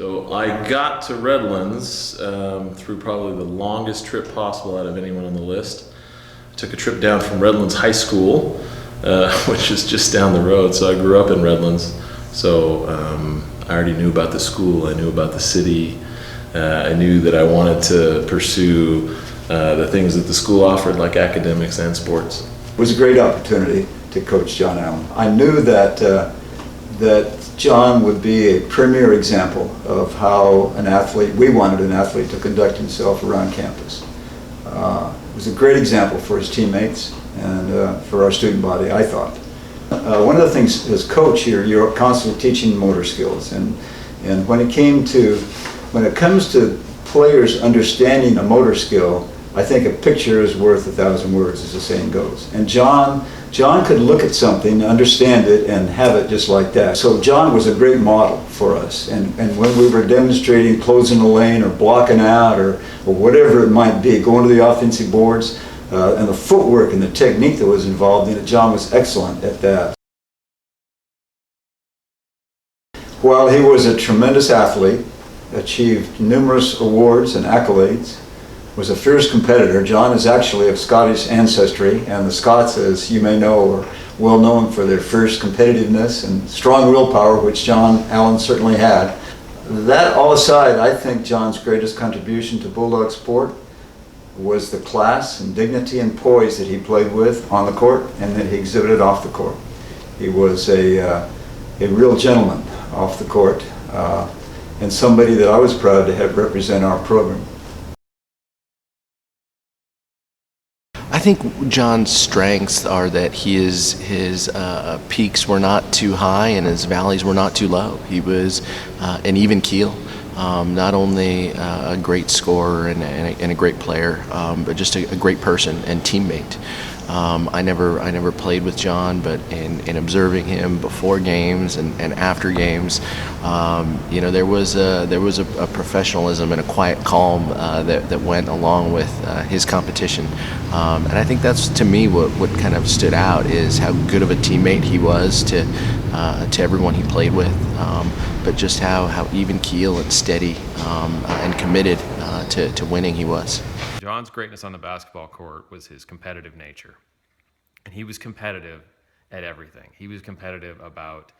So I got to Redlands through probably the longest trip possible out of anyone on the list. I took a trip down from Redlands High School, which is just down the road. So I grew up in Redlands. So I already knew about the school. I knew about the city. I knew that I wanted to pursue the things that the school offered, like academics and sports. It was a great opportunity to coach Jon Allen. I knew that Jon would be a premier example of how we wanted an athlete to conduct himself around campus. It was a great example for his teammates and for our student body, I thought. One of the things as coach here, you're constantly teaching motor skills, and when it comes to players understanding a motor skill, I think a picture is worth 1,000 words, as the saying goes. And Jon could look at something, understand it, and have it just like that. So Jon was a great model for us. And when we were demonstrating closing the lane or blocking out or whatever it might be, going to the offensive boards, and the footwork and the technique that was involved in it, Jon was excellent at that. While he was a tremendous athlete, achieved numerous awards and accolades, was a fierce competitor. Jon is actually of Scottish ancestry, and the Scots, as you may know, are well known for their fierce competitiveness and strong willpower, which Jon Allen certainly had. That all aside, I think Jon's greatest contribution to Bulldog sport was the class and dignity and poise that he played with on the court and that he exhibited off the court. He was a real gentleman off the court, and somebody that I was proud to have represent our program. I think Jon's strengths are that his peaks were not too high and his valleys were not too low. He was an even keel, not only a great scorer and a great player, but just a great person and teammate. I never played with Jon, but in observing him before games and after games, there was a professionalism and a quiet calm that went along with his competition, and I think that's, to me, what kind of stood out is how good of a teammate he was to everyone he played with, but just how even keel and steady and committed to winning he was. Jon's greatness on the basketball court was his competitive nature. And he was competitive at everything. He was competitive about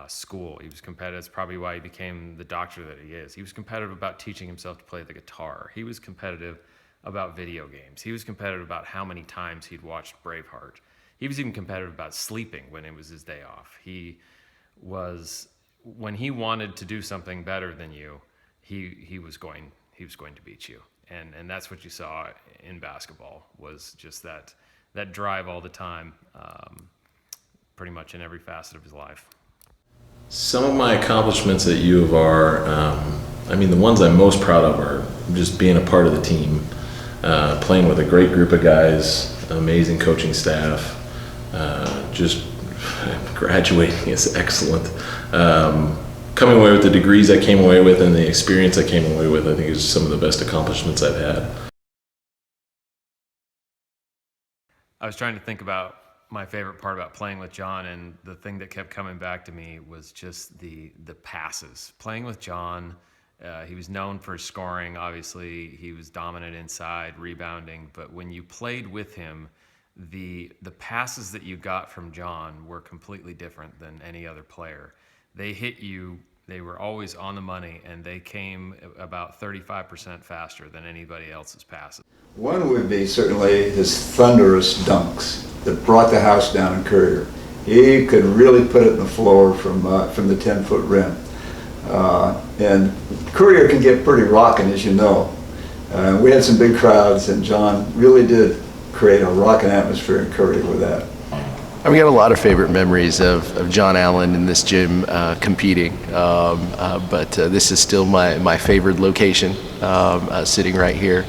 school. He was competitive. That's probably why he became the doctor that he is. He was competitive about teaching himself to play the guitar. He was competitive about video games. He was competitive about how many times he'd watched Braveheart. He was even competitive about sleeping when it was his day off. When he wanted to do something better than you, he was going to beat you. And that's what you saw in basketball, was just that drive all the time, pretty much in every facet of his life. Some of my accomplishments at U of R, the ones I'm most proud of are just being a part of the team, playing with a great group of guys, amazing coaching staff, just graduating is excellent. Coming away with the degrees I came away with and the experience I came away with, I think is some of the best accomplishments I've had. I was trying to think about my favorite part about playing with Jon, and the thing that kept coming back to me was just the passes. Playing with Jon, he was known for scoring, obviously. He was dominant inside, rebounding, but when you played with him, the passes that you got from Jon were completely different than any other player. They hit you, they were always on the money, and they came about 35% faster than anybody else's passes. One would be certainly his thunderous dunks that brought the house down in Courier. He could really put it in the floor from the 10-foot rim. And Courier can get pretty rocking, as you know. We had some big crowds, and Jon really did create a rocking atmosphere in Courier with that. We got a lot of favorite memories of Jon Allen in this gym competing, but this is still my favorite location, sitting right here.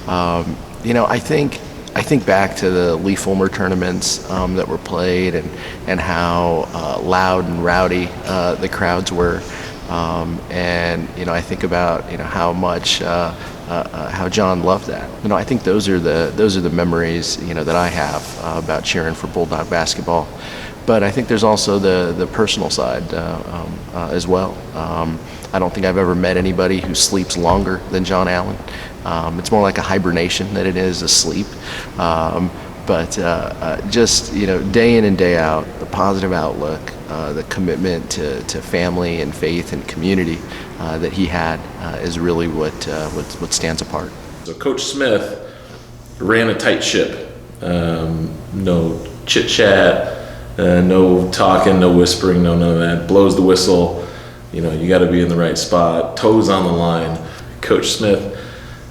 I think back to the Lee Fulmer tournaments that were played and how loud and rowdy the crowds were, and I think about how much how Jon loved that. I think those are the memories that I have about cheering for Bulldog basketball. But I think there's also the personal side as well. I don't think I've ever met anybody who sleeps longer than Jon Allen. It's more like a hibernation than it is a sleep. But just, day in and day out, the positive outlook, the commitment to family and faith and community that he had is really what stands apart. So Coach Smith ran a tight ship. No chit chat, no talking, no whispering, none of that. Blows the whistle. You got to be in the right spot. Toes on the line. Coach Smith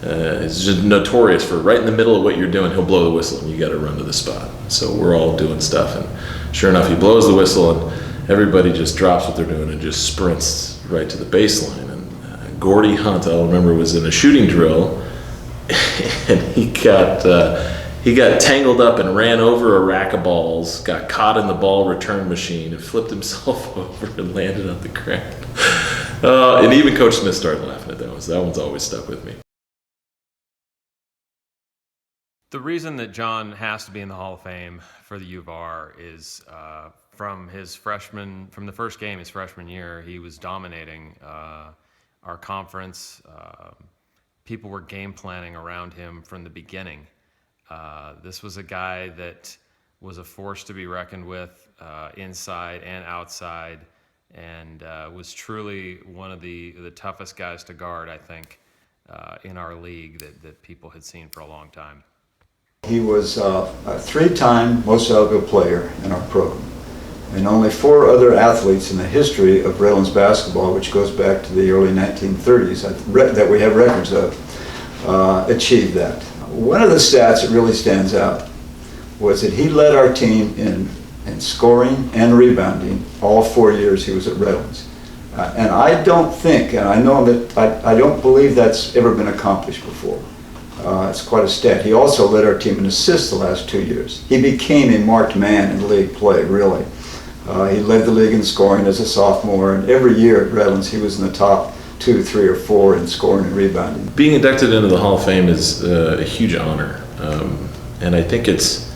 is just notorious for right in the middle of what you're doing, he'll blow the whistle and you got to run to the spot. So we're all doing stuff, and sure enough, he blows the whistle and everybody just drops what they're doing and just sprints right to the baseline. And Gordy Hunt, I'll remember, was in a shooting drill, and he got tangled up and ran over a rack of balls, got caught in the ball return machine, and flipped himself over and landed on the ground. And even Coach Smith started laughing at that one. So that one's always stuck with me. The reason that Jon has to be in the Hall of Fame for the U of R is from the first game his freshman year, he was dominating our conference. People were game planning around him from the beginning. This was a guy that was a force to be reckoned with inside and outside, and was truly one of the toughest guys to guard, I think, in our league that people had seen for a long time. He was a three-time most valuable player in our program, and only 4 other athletes in the history of Redlands basketball, which goes back to the early 1930s that we have records of, achieved that. One of the stats that really stands out was that he led our team in scoring and rebounding all 4 years he was at Redlands. And I don't think, and I know that I don't believe that's ever been accomplished before. It's quite a stat. He also led our team in assists the last 2 years. He became a marked man in league play, really. He led the league in scoring as a sophomore, and every year at Redlands he was in the top 2, 3, or 4 in scoring and rebounding. Being inducted into the Hall of Fame is a huge honor, and I think it's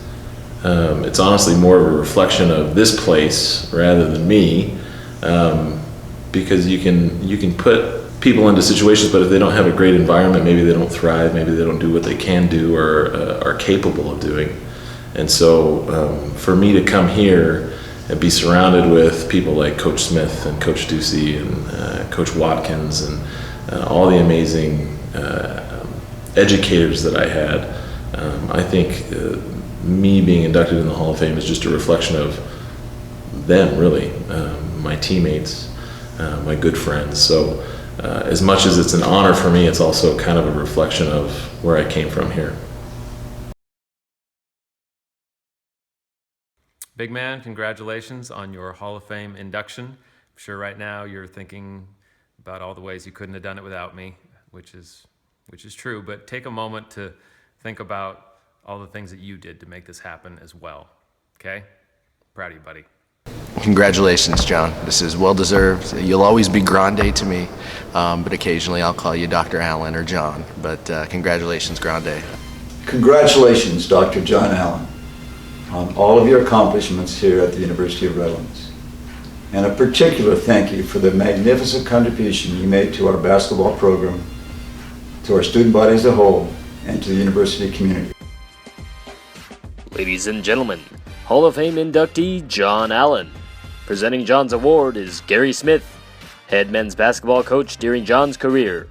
honestly more of a reflection of this place rather than me, because you can put people into situations, but if they don't have a great environment, maybe they don't thrive, maybe they don't do what they can do or are capable of doing. And so for me to come here and be surrounded with people like Coach Smith and Coach Ducey and Coach Watkins and all the amazing educators that I had, I think me being inducted in the Hall of Fame is just a reflection of them, really, my teammates, my good friends. So as much as it's an honor for me, it's also kind of a reflection of where I came from here. Big man, congratulations on your Hall of Fame induction. I'm sure right now you're thinking about all the ways you couldn't have done it without me, which is true, but take a moment to think about all the things that you did to make this happen as well, okay? Proud of you, buddy. Congratulations, Jon. This is well-deserved. You'll always be grande to me, but occasionally I'll call you Dr. Allen or Jon. But congratulations, grande. Congratulations, Dr. Jon Allen, on all of your accomplishments here at the University of Redlands. And a particular thank you for the magnificent contribution you made to our basketball program, to our student body as a whole, and to the university community. Ladies and gentlemen, Hall of Fame inductee Jon Allen. Presenting Jon's award is Gary Smith, head men's basketball coach during Jon's career.